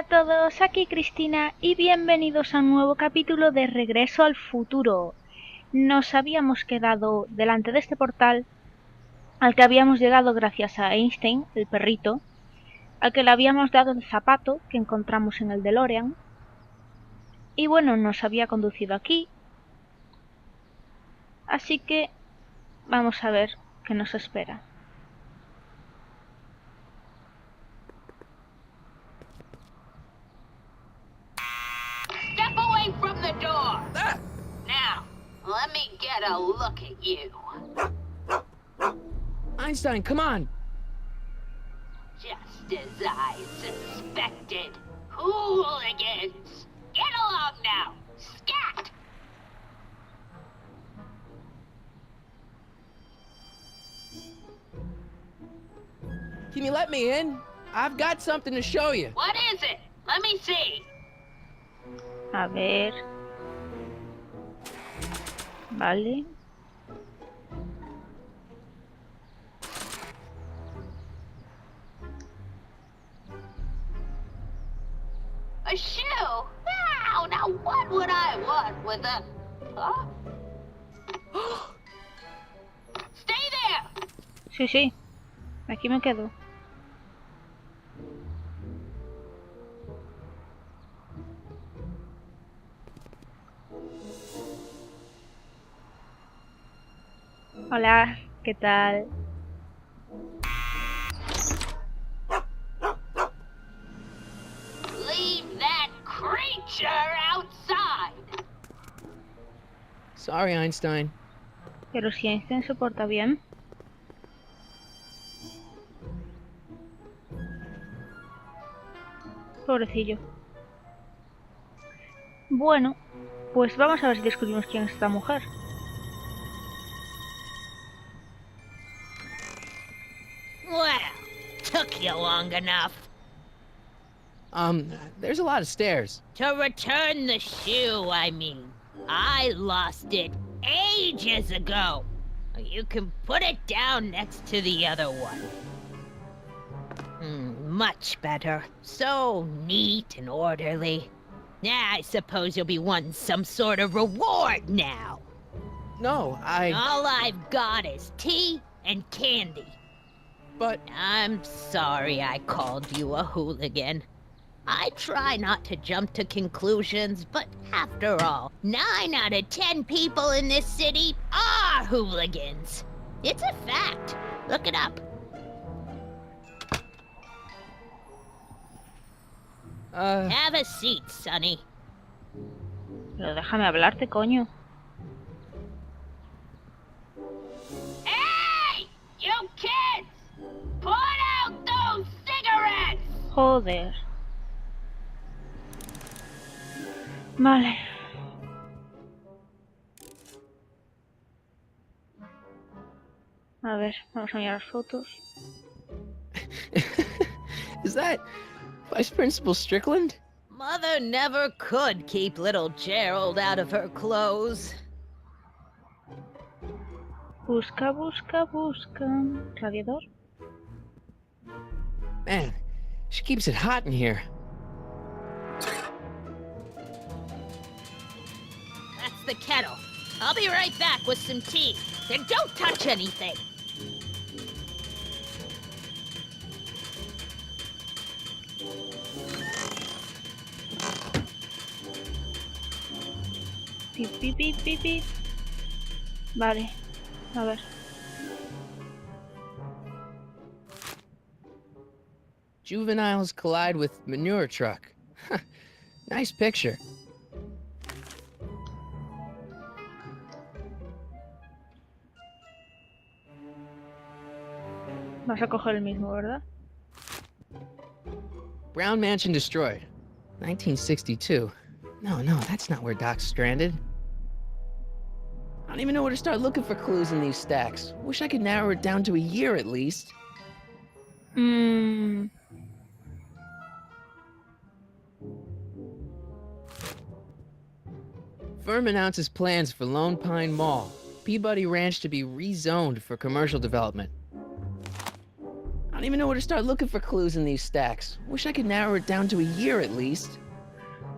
todos, aquí Cristina y bienvenidos a un nuevo capítulo de Regreso al futuro. Nos habíamos quedado delante de este portal al que habíamos llegado gracias a Einstein, el perrito, al que le habíamos dado el zapato que encontramos en el DeLorean. Y bueno, nos había conducido aquí. Así que vamos a ver qué nos espera. Step away from the door! Now, let me get a look at you. Einstein, come on! Just as I suspected. Hooligans! Get along now! Scat! Can you let me in? I've got something to show you. What is it? Let me see. A ver. Vale. A shoe? Wow, now what would I want with a... Huh? Stay there! Sí, sí. Aquí me quedo. Hola, ¿qué tal? Leave that creature outside! Sorry, Einstein. Pero si Einstein se porta bien. Pobrecillo. Bueno, pues vamos a ver si descubrimos quién es esta mujer. Well, took you long enough. There's a lot of stairs. To return the shoe, I mean. I lost it ages ago. You can put it down next to the other one. Much better. So neat and orderly. I suppose you'll be wanting some sort of reward now. No, All I've got is tea and candy. But... I'm sorry I called you a hooligan. I try not to jump to conclusions, but after all, 9 out of 10 people in this city are hooligans. It's a fact. Look it up. Have a seat, Sonny. Pero déjame hablarte, coño. Hey! You kids! Put out those cigarettes! Joder. Vale. A ver, vamos a mirar las fotos. Is that Vice Principal Strickland? Mother never could keep little Gerald out of her clothes. Busca, busca, busca. Radiador. Man, she keeps it hot in here. That's the kettle. I'll be right back with some tea. Then don't touch anything. Pip, pip, pip, pip, pip. Vale. A ver. Juveniles collide with manure truck. Nice picture. Vas a coger el mismo, ¿verdad? Brown Mansion destroyed. 1962. No, that's not where Doc's stranded. I don't even know where to start looking for clues in these stacks. Wish I could narrow it down to a year at least. Firm announces plans for Lone Pine Mall, Peabody Ranch to be rezoned for commercial development. don't even know where to start looking for clues in these stacks. Wish I could narrow it down to a year at least.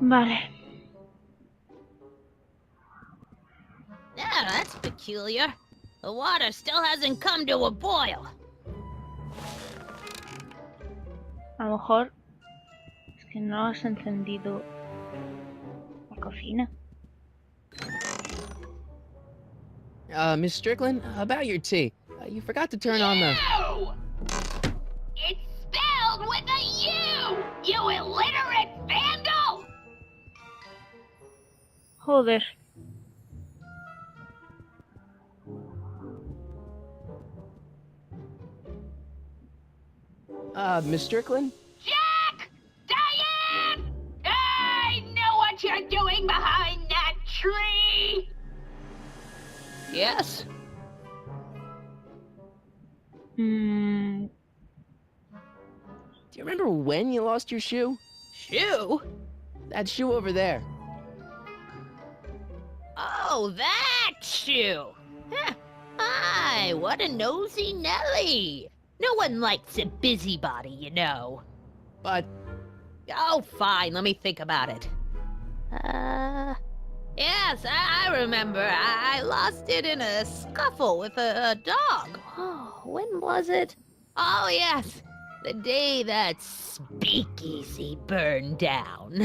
Vale. Yeah, that's peculiar. The water still hasn't come to a boil. A lo mejor es que no has encendido la cocina. Miss Strickland, about your tea. You forgot to turn on the... U! It's spelled with a U! You illiterate vandal! Joder. Miss Strickland? Jack! Diane! I know what you're doing behind that tree! Yes? Do you remember when you lost your shoe? Shoe? That shoe over there. Oh, that shoe! Huh. Hi, what a nosy Nelly! No one likes a busybody, you know. But... Oh, fine, let me think about it. Yes, I remember. I lost it in a scuffle with a dog. Oh, when was it? Oh, yes, the day that speakeasy burned down.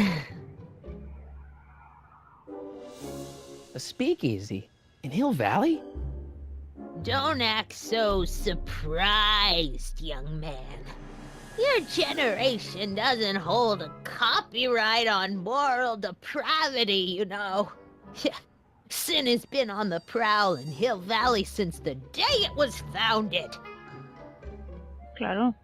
a speakeasy? In Hill Valley? Don't act so surprised, young man. Your generation doesn't hold a copyright on moral depravity, you know. Sin has been on the prowl in Hill Valley since the day it was founded. Claro.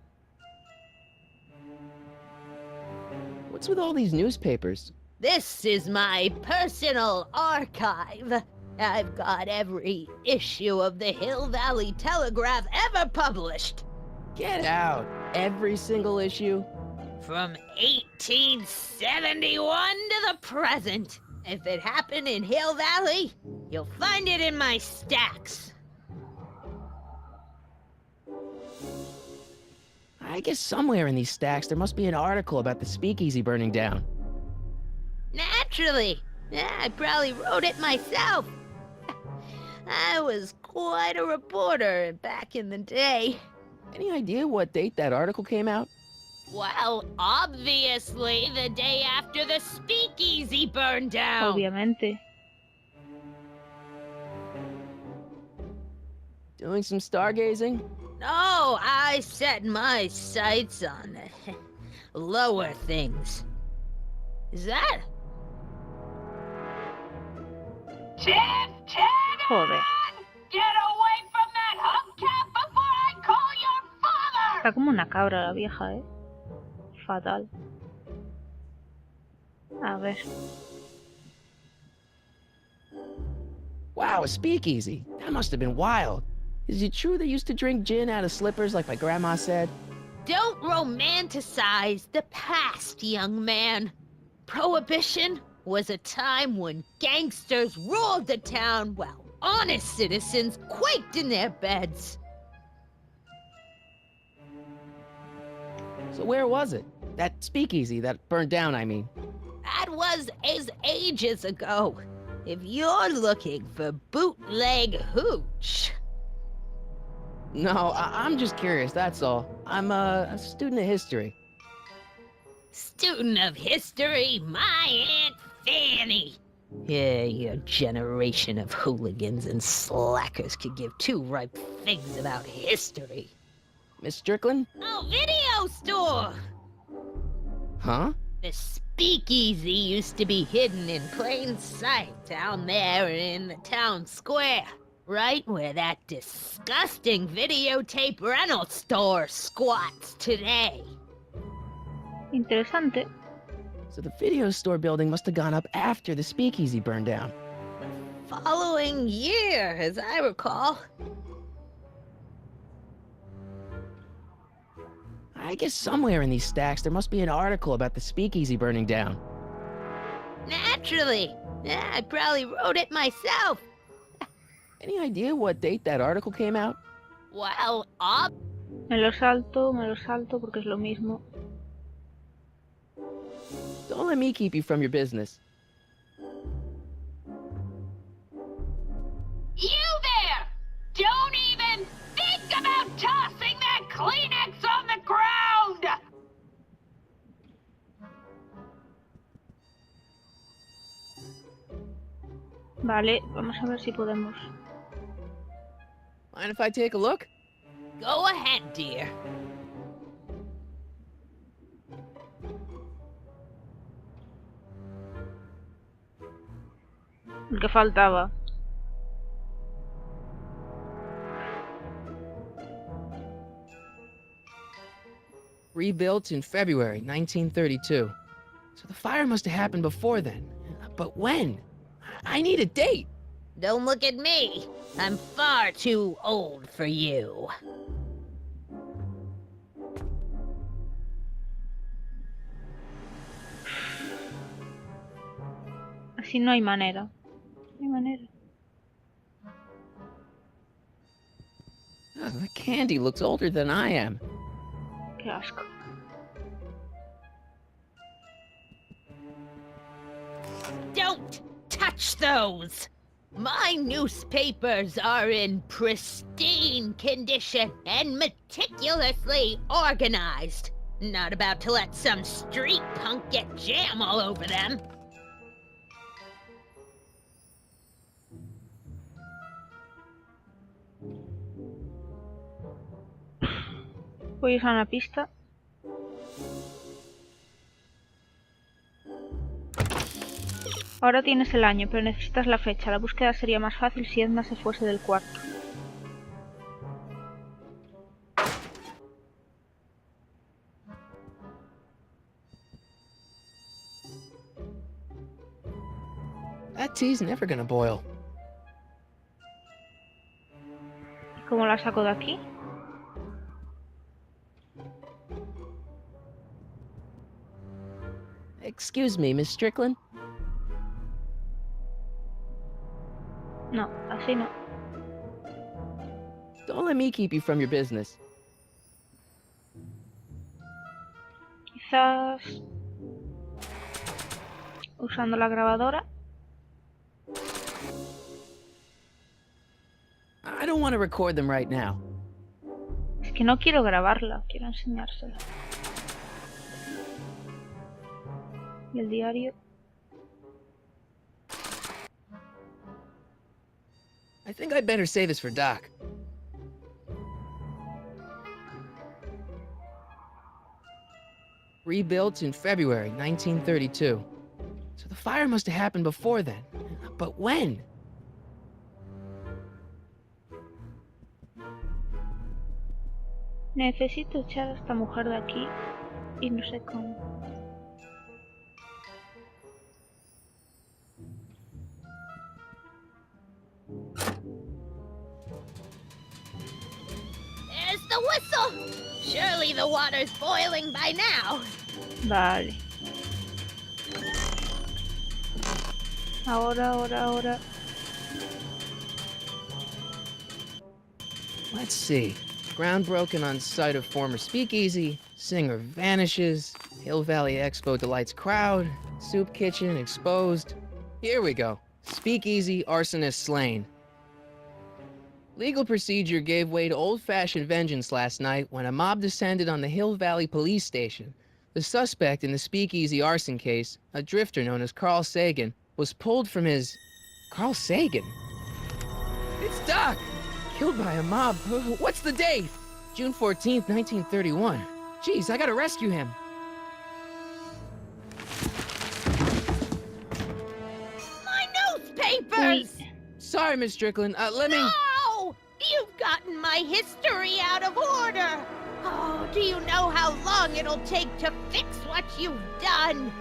What's with all these newspapers? This is my personal archive. I've got every issue of the Hill Valley Telegraph ever published. Get out! Every single issue? From 1871 to the present. If it happened in Hill Valley, you'll find it in my stacks. I guess somewhere in these stacks there must be an article about the speakeasy burning down. Naturally. Yeah, I probably wrote it myself. I was quite a reporter back in the day. Any idea what date that article came out? Well, obviously the day after the speakeasy burned down. Obviamente. Doing some stargazing? No, I set my sights on lower things. Is that? Joder. Get away from that hubcap before I call your father! Está como una cabra la vieja, Fatal. A ver. Wow, a speakeasy. That must have been wild. Is it true they used to drink gin out of slippers like my grandma said? Don't romanticize the past, young man. Prohibition was a time when gangsters ruled the town while honest citizens quaked in their beds. So where was it? That speakeasy that burned down, I mean. That was as ages ago. If you're looking for bootleg hooch. No, I'm just curious, that's all. I'm a student of history. Student of history, my Aunt Fanny. Yeah, your generation of hooligans and slackers could give two ripe figs about history. Miss Strickland? Oh, video store! Huh? The speakeasy used to be hidden in plain sight down there in the town square. Right where that disgusting videotape rental store squats today. Interesante. So the video store building must have gone up after the speakeasy burned down. The following year, as I recall. I guess somewhere in these stacks there must be an article about the speakeasy burning down. Naturally. Yeah, I probably wrote it myself. Any idea what date that article came out? Well, me lo salto porque es lo mismo. Don't let me keep you from your business. You there! Don't even think about tossing that Kleenex on the ground! Vale, vamos a ver si podemos. Mind if I take a look? Go ahead, dear. El que faltaba. Rebuilt in February 1932. So the fire must have happened before then. But when? I need a date! Don't look at me. I'm far too old for you. Así no hay manera. No hay manera. Oh, the candy looks older than I am. Qué asco. Don't touch those! My newspapers are in pristine condition and meticulously organized. Not about to let some street punk get jam all over them. Voy a usar una pista. Ahora tienes el año, pero necesitas la fecha. La búsqueda sería más fácil si Edna se fuese del cuarto. That tea's never gonna boil. ¿Cómo la saco de aquí? Excuse me, Miss Strickland? No, así no. Don't let me keep you from your business. Quizás usando la grabadora. I don't want to record them right now. Es que no quiero grabarla, quiero enseñársela. Y el diario. I think I'd better say this for Doc. Rebuilt in February 1932. So the fire must have happened before then. But when? Necesito echar a esta mujer de aquí y no sé cómo. There's the whistle! Surely the water's boiling by now. Vale. Ahora. Let's see. Ground broken on site of former speakeasy. Singer vanishes. Hill Valley Expo delights crowd. Soup kitchen exposed. Here we go. Speakeasy arsonist slain. Legal procedure gave way to old-fashioned vengeance last night when a mob descended on the Hill Valley police station. The suspect in the speakeasy arson case, a drifter known as Carl Sagan, was pulled from his... Carl Sagan? It's Doc! Killed by a mob. What's the date? June 14th, 1931. Jeez, I gotta rescue him. My newspapers! Sorry, Miss Strickland. Let me... No! You've gotten my history out of order! Oh, do you know how long it'll take to fix what you've done?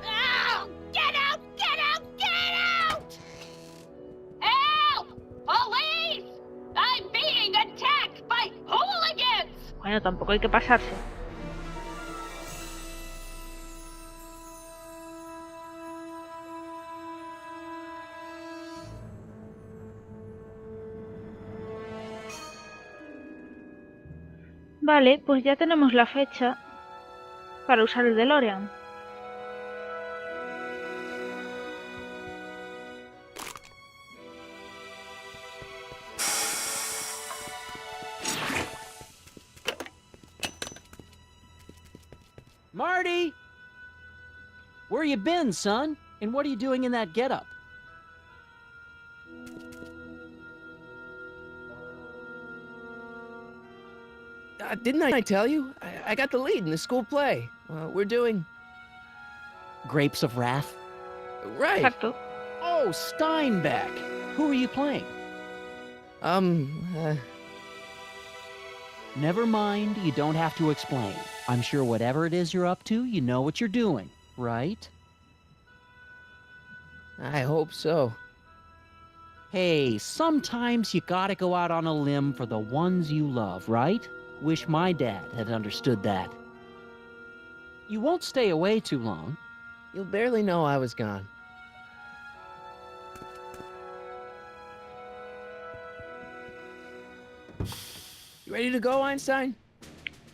Oh, get out! Get out! Get out! Help! Police! I'm being attacked by hooligans! Bueno, tampoco hay que pasarse. Vale, pues ya tenemos la fecha para usar el DeLorean. Marty! Where you been, son? And what are you doing in that getup? Didn't I tell you? I got the lead in the school play. We're doing... Grapes of Wrath? Right. Exacto. Oh, Steinbeck! Who are you playing? Never mind, you don't have to explain. I'm sure whatever it is you're up to, you know what you're doing, right? I hope so. Hey, sometimes you gotta go out on a limb for the ones you love, right? Wish my dad had understood that. You won't stay away too long. You'll barely know I was gone. You ready to go, Einstein?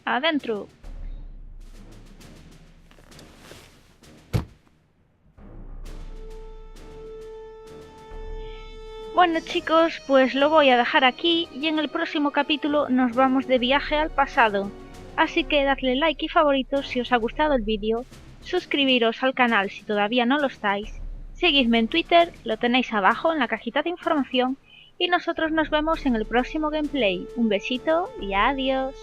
Adentro. Bueno chicos, pues lo voy a dejar aquí y en el próximo capítulo nos vamos de viaje al pasado. Así que dadle like y favoritos si os ha gustado el vídeo, suscribiros al canal si todavía no lo estáis, seguidme en Twitter, lo tenéis abajo en la cajita de información y nosotros nos vemos en el próximo gameplay. Un besito y adiós.